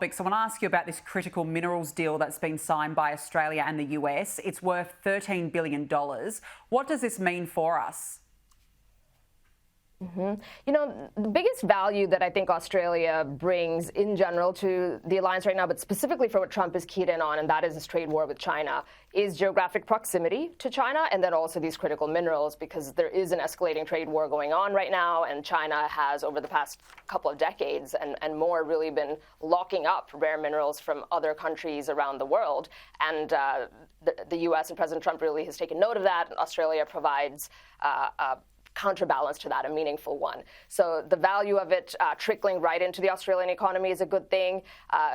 So I want to ask you about this critical minerals deal that's been signed by Australia and the US. It's worth $13 billion. What does this mean for us? You know, the biggest value that I think Australia brings in general to the alliance right now, but specifically for what Trump is keyed in on, and that is this trade war with China, is geographic proximity to China, and then also these critical minerals, because there is an escalating trade war going on right now, and China has, over the past couple of decades and more, really been locking up rare minerals from other countries around the world. And the U.S. and President Trump really has taken note of that, and Australia provides counterbalance to that, a meaningful one. So the value of it trickling right into the Australian economy is a good thing.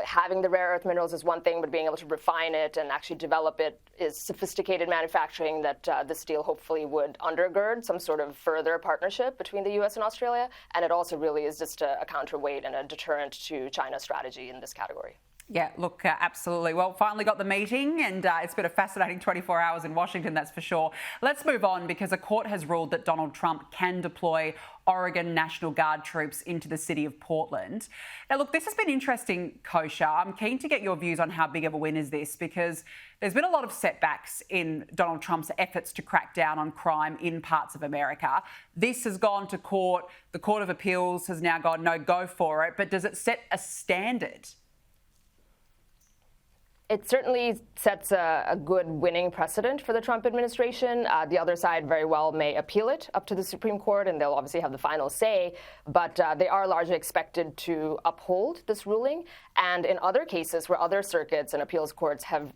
Having the rare earth minerals is one thing, but being able to refine it and actually develop it is sophisticated manufacturing that this deal hopefully would undergird some sort of further partnership between the U.S. and Australia. And it also really is just a counterweight and a deterrent to China's strategy in this category. Yeah, look, absolutely. Well, finally got the meeting, and it's been a fascinating 24 hours in Washington, that's for sure. Let's move on, because a court has ruled that Donald Trump can deploy Oregon National Guard troops into the city of Portland. Now, look, this has been interesting, Kosha. I'm keen to get your views on how big of a win is this, because there's been a lot of setbacks in Donald Trump's efforts to crack down on crime in parts of America. This has gone to court. The Court of Appeals has now gone, no, go for it. But does it set a standard? It certainly sets a good winning precedent for the Trump administration. The other side very well may appeal it up to the Supreme Court, and they'll obviously have the final say, but they are largely expected to uphold this ruling. And in other cases where other circuits and appeals courts have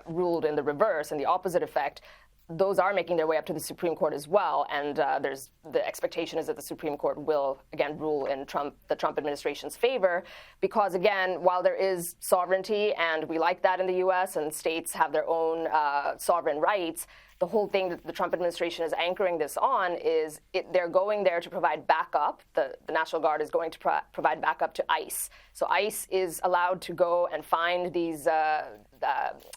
ruled in the reverse and the opposite effect, those are making their way up to the Supreme Court as well, and the expectation is that the Supreme Court will again rule in the Trump administration's favor, because again, while there is sovereignty and we like that in the U.S. and states have their own sovereign rights, the whole thing that the Trump administration is anchoring this on is they're going there to provide backup. The National Guard is going to provide backup to ICE. So ICE is allowed to go and find these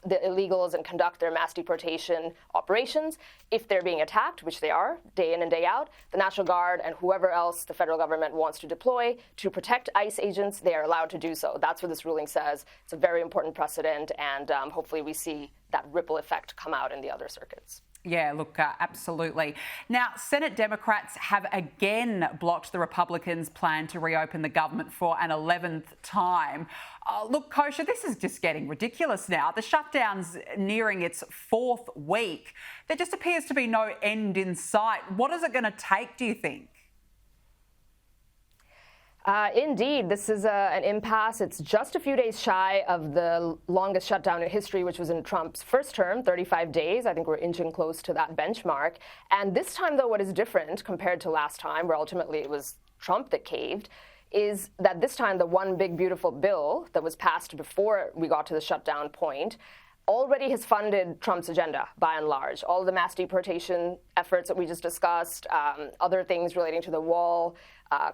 the illegals and conduct their mass deportation operations. If they're being attacked, which they are, day in and day out, the National Guard and whoever else the federal government wants to deploy to protect ICE agents, they are allowed to do so. That's what this ruling says. It's a very important precedent, and hopefully we see that ripple effect come out in the other circuits. Yeah, look, absolutely. Now, Senate Democrats have again blocked the Republicans' plan to reopen the government for an 11th time. Look, Kosha, this is just getting ridiculous now. The shutdown's nearing its 4th week. There just appears to be no end in sight. What is it going to take, do you think? Indeed, this is an impasse. It's just a few days shy of the longest shutdown in history, which was in Trump's first term, 35 days. I think we're inching close to that benchmark. And this time, though, what is different compared to last time, where ultimately it was Trump that caved, is that this time the one big beautiful bill that was passed before we got to the shutdown point already has funded Trump's agenda, by and large. All of the mass deportation efforts that we just discussed, other things relating to the wall,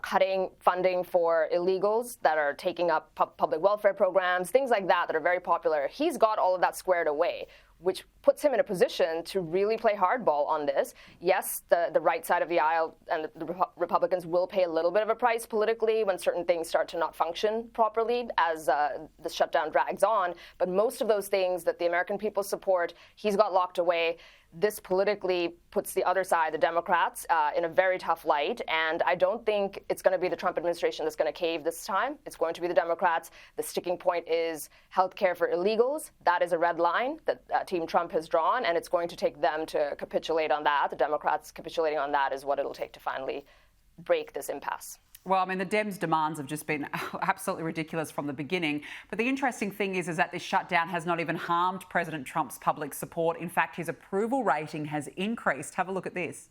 cutting funding for illegals that are taking up public welfare programs, things like that that are very popular. He's got all of that squared away, which puts him in a position to really play hardball on this. Yes, the right side of the aisle and the Republicans will pay a little bit of a price politically when certain things start to not function properly as the shutdown drags on. But most of those things that the American people support, he's got locked away. This politically puts the other side, the Democrats, in a very tough light. And I don't think it's going to be the Trump administration that's going to cave this time. It's going to be the Democrats. The sticking point is health care for illegals. That is a red line that Team Trump has drawn, and it's going to take them to capitulate on that. The Democrats capitulating on that is what it'll take to finally break this impasse. Well, I mean, the Dems' demands have just been absolutely ridiculous from the beginning. But the interesting thing is that this shutdown has not even harmed President Trump's public support. In fact, his approval rating has increased. Have a look at this.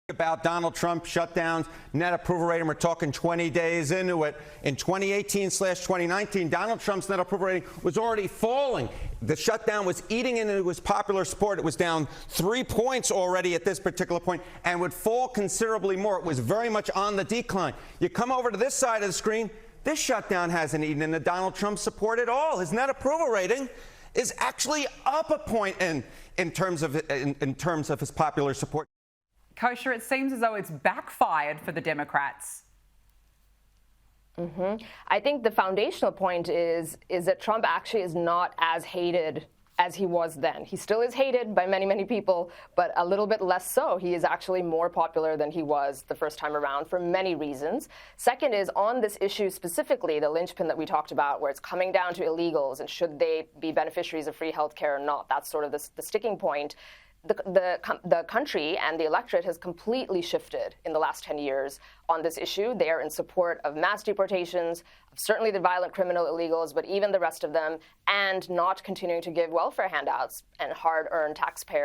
About Donald Trump shutdowns, net approval rating, we're talking 20 days into it. In 2018/2019, Donald Trump's net approval rating was already falling. The shutdown was eating into his popular support. It was down 3 points already at this particular point and would fall considerably more. It was very much on the decline. You come over to this side of the screen, this shutdown hasn't eaten into Donald Trump's support at all. His net approval rating is actually up a point in terms of his popular support. Kosha, it seems as though it's backfired for the Democrats. I think the foundational point is that Trump actually is not as hated as he was then. He still is hated by many, many people, but a little bit less so. He is actually more popular than he was the first time around for many reasons. Second is on this issue specifically, the linchpin that we talked about, where it's coming down to illegals and should they be beneficiaries of free health care or not. That's sort of the sticking point. The country and the electorate has completely shifted in the last 10 years on this issue. They are in support of mass deportations, of certainly the violent criminal illegals, but even the rest of them, and not continuing to give welfare handouts and hard-earned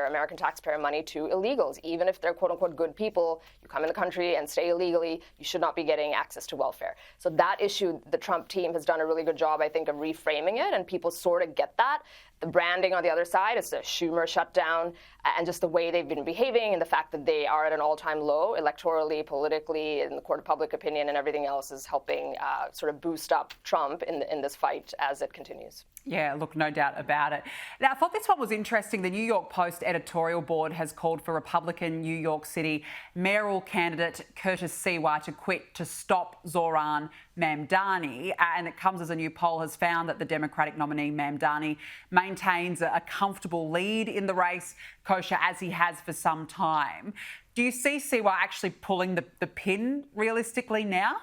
American taxpayer money to illegals. Even if they're quote-unquote good people, you come in the country and stay illegally, you should not be getting access to welfare. So that issue, the Trump team has done a really good job, I think, of reframing it, and people sort of get that. The branding on the other side is the Schumer shutdown and just the way they've been behaving and the fact that they are at an all-time low electorally, politically, in the court of public opinion and everything else is helping sort of boost up Trump in this fight as it continues. Yeah, look, no doubt about it. Now, I thought this one was interesting. The New York Post editorial board has called for Republican New York City mayoral candidate Curtis Sewa to quit to stop Zoran Mamdani. And it comes as a new poll has found that the Democratic nominee Mamdani maintains a comfortable lead in the race, Kosha, as he has for some time. Do you see Sewa actually pulling the pin realistically now?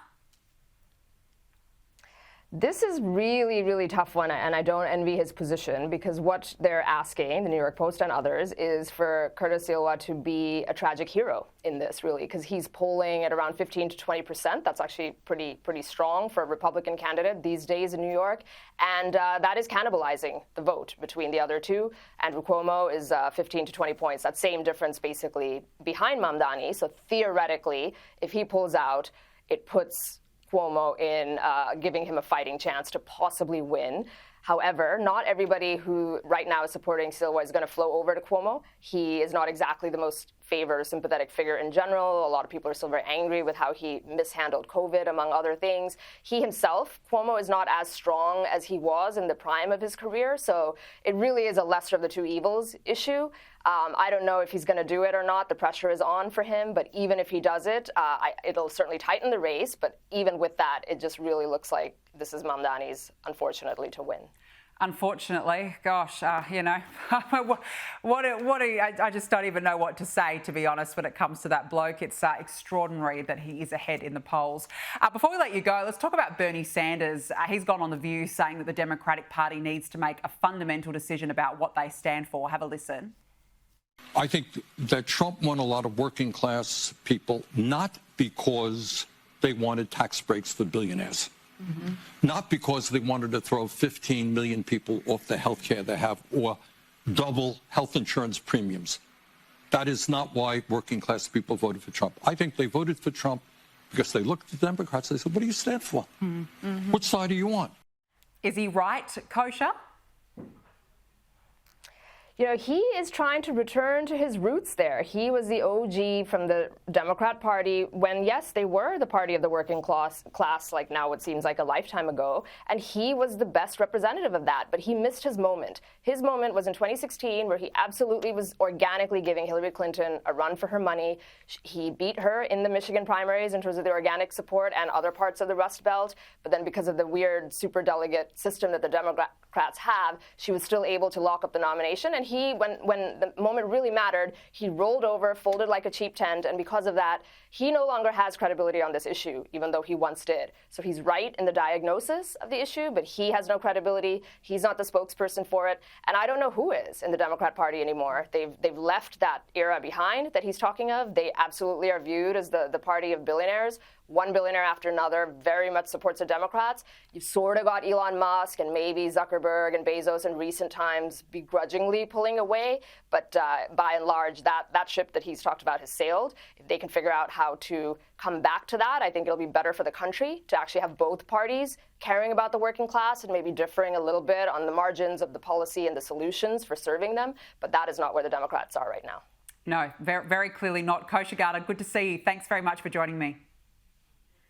This is really, really tough one, and I don't envy his position because what they're asking, the New York Post and others, is for Curtis Sewa to be a tragic hero in this, really, because he's polling at around 15 to 20%. That's actually pretty strong for a Republican candidate these days in New York, and that is cannibalizing the vote between the other two. Andrew Cuomo is 15 to 20 points. That same difference basically behind Mamdani. So theoretically, if he pulls out, it puts Cuomo in giving him a fighting chance to possibly win. However, not everybody who right now is supporting Sewa is going to flow over to Cuomo. He is not exactly the most favored or sympathetic figure in general. A lot of people are still very angry with how he mishandled COVID, among other things. He himself, Cuomo, is not as strong as he was in the prime of his career. So it really is a lesser of the two evils issue. I don't know if he's going to do it or not. The pressure is on for him. But even if he does it, it'll certainly tighten the race. But even with that, it just really looks like this is Mamdani's, unfortunately, to win. Unfortunately, gosh, you know, I just don't even know what to say, to be honest, when it comes to that bloke. It's extraordinary that he is ahead in the polls. Before we let you go, let's talk about Bernie Sanders. He's gone on The View saying that the Democratic Party needs to make a fundamental decision about what they stand for. Have a listen. I think that Trump won a lot of working class people, not because they wanted tax breaks for billionaires. Not because they wanted to throw 15 million people off the health care they have or double health insurance premiums. That is not why working class people voted for Trump. I think they voted for Trump because they looked at the Democrats and they said, what do you stand for? Which side do you want? Is he right, Kosha? You know, he is trying to return to his roots there. He was the OG from the Democrat Party when, yes, they were the party of the working class, like now it seems like a lifetime ago. And he was the best representative of that. But he missed his moment. His moment was in 2016, where he absolutely was organically giving Hillary Clinton a run for her money. He beat her in the Michigan primaries in terms of the organic support and other parts of the Rust Belt. But then because of the weird superdelegate system that the Democrats have, she was still able to lock up the nomination. And he, when the moment really mattered, he rolled over, folded like a cheap tent, and because of that, he no longer has credibility on this issue, even though he once did. So he's right in the diagnosis of the issue, but he has no credibility. He's not the spokesperson for it, and I don't know who is in the Democrat Party anymore. They've left that era behind that he's talking of. They absolutely are viewed as the party of billionaires. One billionaire after another very much supports the Democrats. You've sort of got Elon Musk and maybe Zuckerberg and Bezos in recent times begrudgingly pulling away. But by and large, that ship that he's talked about has sailed. If they can figure out how to come back to that, I think it'll be better for the country to actually have both parties caring about the working class and maybe differing a little bit on the margins of the policy and the solutions for serving them. But that is not where the Democrats are right now. No, very, very clearly not. Kosha Gada, good to see you. Thanks very much for joining me.